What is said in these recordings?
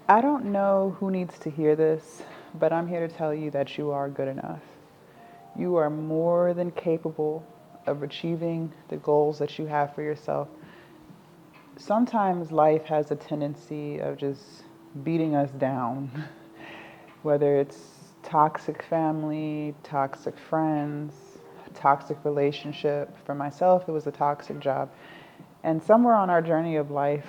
I don't know who needs to hear this, but I'm here to tell you that you are good enough. You are more than capable of achieving the goals that you have for yourself. Sometimes life has a tendency of just beating us down, whether it's toxic family, toxic friends, toxic relationship. For myself, it was a toxic job. And somewhere on our journey of life,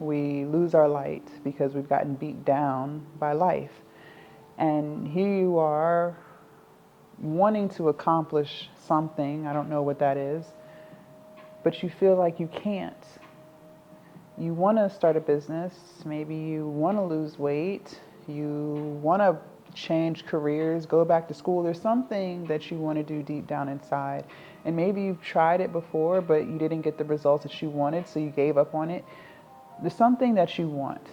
we lose our light because we've gotten beat down by life. And here you are wanting to accomplish something, I don't know what that is, but you feel like you can't. You want to start a business, maybe you want to lose weight, you want to change careers, go back to school. There's something that you want to do deep down inside. And maybe you've tried it before, but you didn't get the results that you wanted, so you gave up on it. There's something that you want,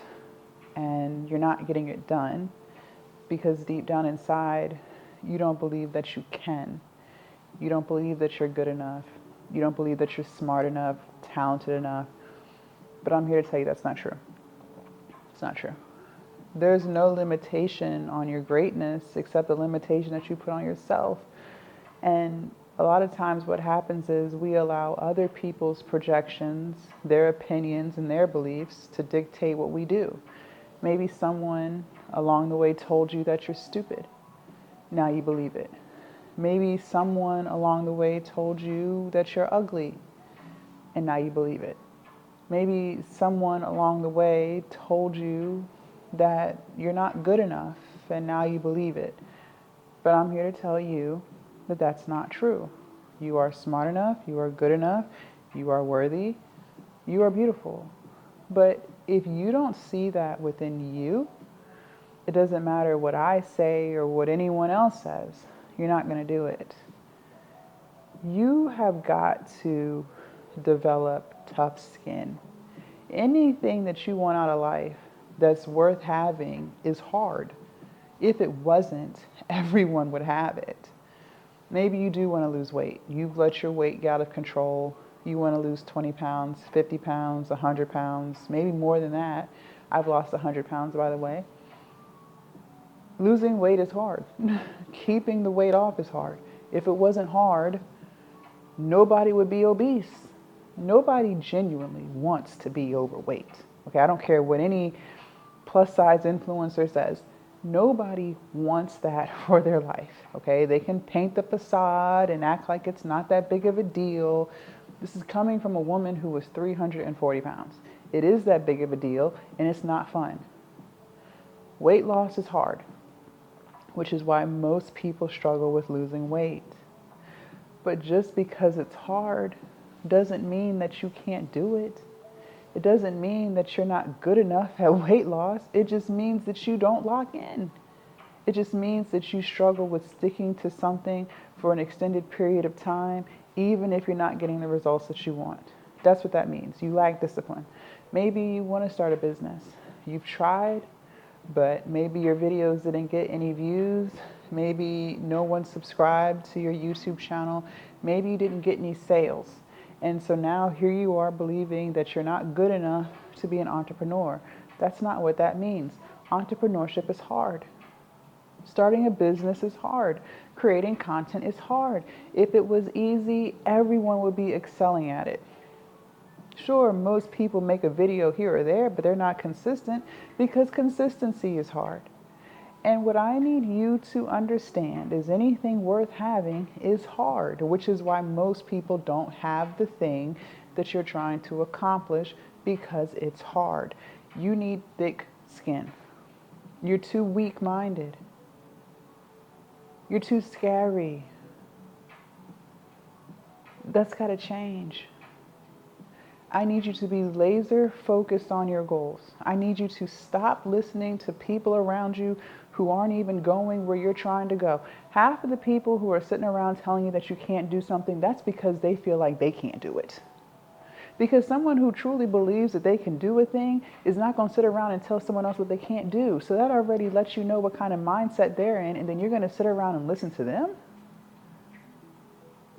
and you're not getting it done because deep down inside, you don't believe that you can. You don't believe that you're good enough. You don't believe that you're smart enough, talented enough. But I'm here to tell you that's not true. It's not true. There's no limitation on your greatness except the limitation that you put on yourself. And a lot of times what happens is we allow other people's projections, their opinions, and their beliefs to dictate what we do. Maybe someone along the way told you that you're stupid. Now you believe it. Maybe someone along the way told you that you're ugly, and now you believe it. Maybe someone along the way told you that you're not good enough, and now you believe it. But I'm here to tell you that that's not true. You are smart enough, you are good enough, you are worthy, you are beautiful. But if you don't see that within you, it doesn't matter what I say or what anyone else says, you're not going to do it. You have got to develop tough skin. Anything that you want out of life that's worth having is hard. If it wasn't, everyone would have it. Maybe you do want to lose weight. You've let your weight get out of control. You want to lose 20 pounds, 50 pounds, 100 pounds, maybe more than that. I've lost 100 pounds, by the way. Losing weight is hard. Keeping the weight off is hard. If it wasn't hard, nobody would be obese. Nobody genuinely wants to be overweight. Okay, I don't care what any plus size influencer says. Nobody wants that for their life. Okay, they can paint the facade and act like it's not that big of a deal. This is coming from a woman who was 340 pounds. It is that big of a deal, and it's not fun. Weight loss is hard, which is why most people struggle with losing weight. But just because it's hard doesn't mean that you can't do it. It doesn't mean that you're not good enough at weight loss. It just means that you don't lock in. It just means that you struggle with sticking to something for an extended period of time, even if you're not getting the results that you want. That's what that means. You lack discipline. Maybe you want to start a business. You've tried, but maybe your videos didn't get any views. Maybe no one subscribed to your YouTube channel. Maybe you didn't get any sales. And so now here you are believing that you're not good enough to be an entrepreneur. That's not what that means. Entrepreneurship is hard. Starting a business is hard. Creating content is hard. If it was easy, everyone would be excelling at it. Sure, most people make a video here or there, but they're not consistent because consistency is hard. And what I need you to understand is anything worth having is hard, which is why most people don't have the thing that you're trying to accomplish because it's hard. You need thick skin. You're too weak-minded. You're too scary. That's got to change. I need you to be laser focused on your goals. I need you to stop listening to people around you who aren't even going where you're trying to go. Half of the people who are sitting around telling you that you can't do something, that's because they feel like they can't do it. Because someone who truly believes that they can do a thing is not going to sit around and tell someone else what they can't do. So that already lets you know what kind of mindset they're in, and then you're going to sit around and listen to them?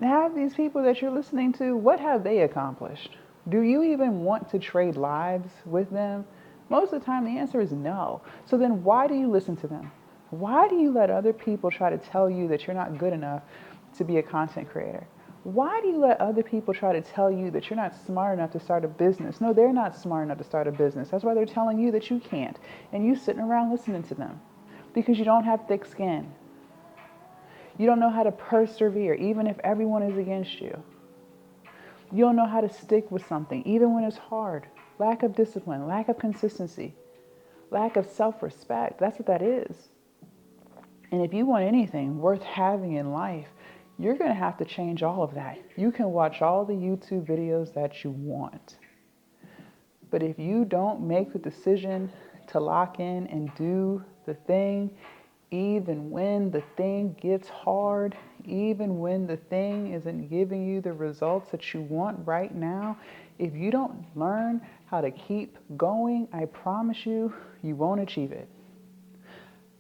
Have these people that you're listening to, what have they accomplished? Do you even want to trade lives with them? Most of the time, the answer is no. So then why do you listen to them? Why do you let other people try to tell you that you're not good enough to be a content creator? Why do you let other people try to tell you that you're not smart enough to start a business? No, they're not smart enough to start a business. That's why they're telling you that you can't. And you sitting around listening to them because you don't have thick skin. You don't know how to persevere, even if everyone is against you. You don't know how to stick with something, even when it's hard. Lack of discipline, lack of consistency, lack of self-respect. That's what that is. And if you want anything worth having in life, you're going to have to change all of that. You can watch all the YouTube videos that you want. But if you don't make the decision to lock in and do the thing, even when the thing gets hard, even when the thing isn't giving you the results that you want right now, if you don't learn how to keep going, I promise you, you won't achieve it.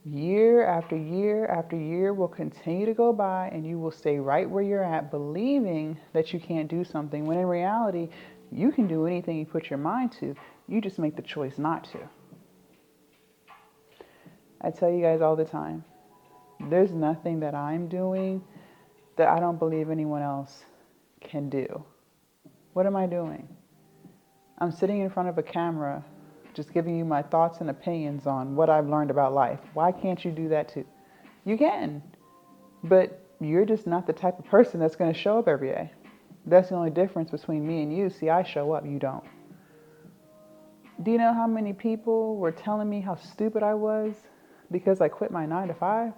Year after year after year will continue to go by and you will stay right where you're at, believing that you can't do something, when in reality, you can do anything you put your mind to. You just make the choice not to. I tell you guys all the time, there's nothing that I'm doing that I don't believe anyone else can do. What am I doing? I'm sitting in front of a camera just giving you my thoughts and opinions on what I've learned about life. Why can't you do that too? You can, but you're just not the type of person that's going to show up every day. That's the only difference between me and you. See, I show up, you don't. Do you know how many people were telling me how stupid I was because I quit my 9 to 5?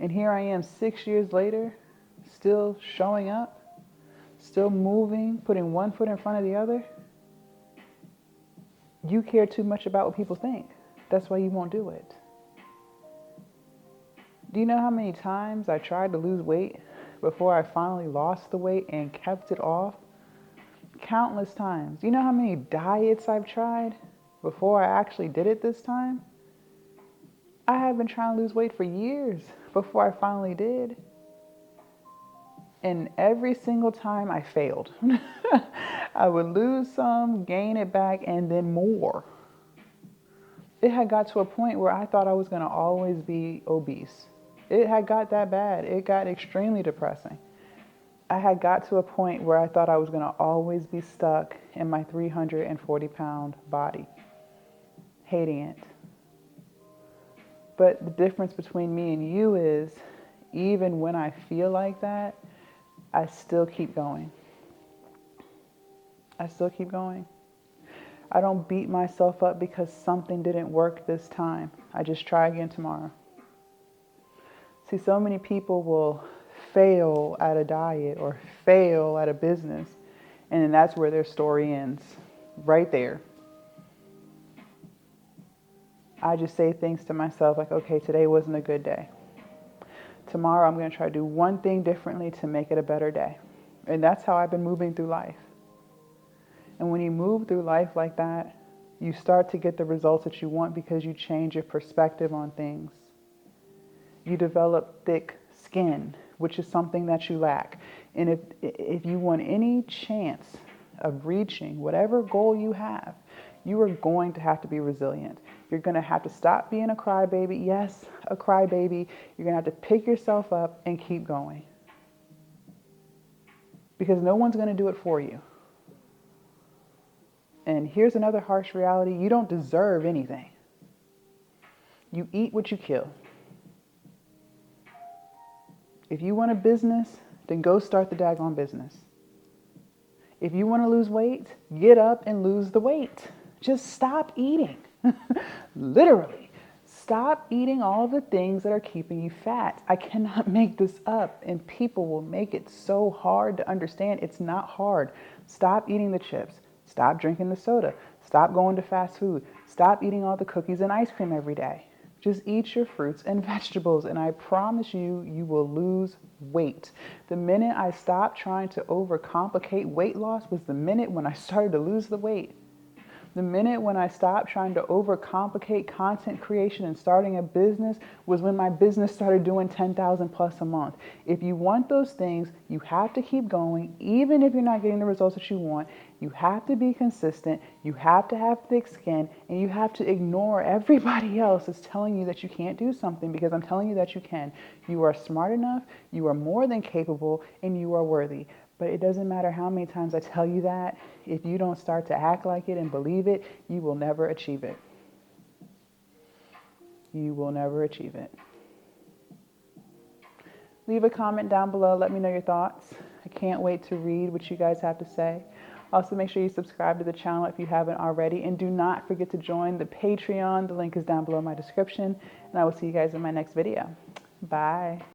And here I am 6 years later, still showing up, still moving, putting one foot in front of the other. You care too much about what people think. That's why you won't do it. Do you know how many times I tried to lose weight before I finally lost the weight and kept it off? Countless times. Do you know how many diets I've tried before I actually did it this time? I have been trying to lose weight for years before I finally did. And every single time I failed. I would lose some, gain it back, and then more. It had got to a point where I thought I was going to always be obese. It had got that bad. It got extremely depressing. I had got to a point where I thought I was going to always be stuck in my 340-pound body, hating it. But the difference between me and you is, even when I feel like that, I still keep going. I still keep going. I don't beat myself up because something didn't work this time. I just try again tomorrow. See, so many people will fail at a diet or fail at a business, and then that's where their story ends, right there. I just say things to myself like, okay, today wasn't a good day. Tomorrow I'm going to try to do one thing differently to make it a better day. And that's how I've been moving through life. And when you move through life like that, you start to get the results that you want because you change your perspective on things. You develop thick skin, which is something that you lack. And if you want any chance of reaching whatever goal you have, you are going to have to be resilient. You're going to have to stop being a crybaby. Yes, a crybaby. You're going to have to pick yourself up and keep going. Because no one's going to do it for you. And here's another harsh reality. You don't deserve anything. You eat what you kill. If you want a business, then go start the daggone business. If you want to lose weight, get up and lose the weight. Just stop eating. Literally. Stop eating all the things that are keeping you fat. I cannot make this up, and people will make it so hard to understand. It's not hard. Stop eating the chips. Stop drinking the soda. Stop going to fast food. Stop eating all the cookies and ice cream every day. Just eat your fruits and vegetables, and I promise you, you will lose weight. The minute I stopped trying to overcomplicate weight loss was the minute when I started to lose the weight. The minute when I stopped trying to overcomplicate content creation and starting a business was when my business started doing 10,000 plus a month. If you want those things, you have to keep going, even if you're not getting the results that you want. You have to be consistent, you have to have thick skin, and you have to ignore everybody else that's telling you that you can't do something, because I'm telling you that you can. You are smart enough, you are more than capable, and you are worthy. But it doesn't matter how many times I tell you that. If you don't start to act like it and believe it, you will never achieve it. You will never achieve it. Leave a comment down below. Let me know your thoughts. I can't wait to read what you guys have to say. Also, make sure you subscribe to the channel if you haven't already. And do not forget to join the Patreon. The link is down below in my description. And I will see you guys in my next video. Bye.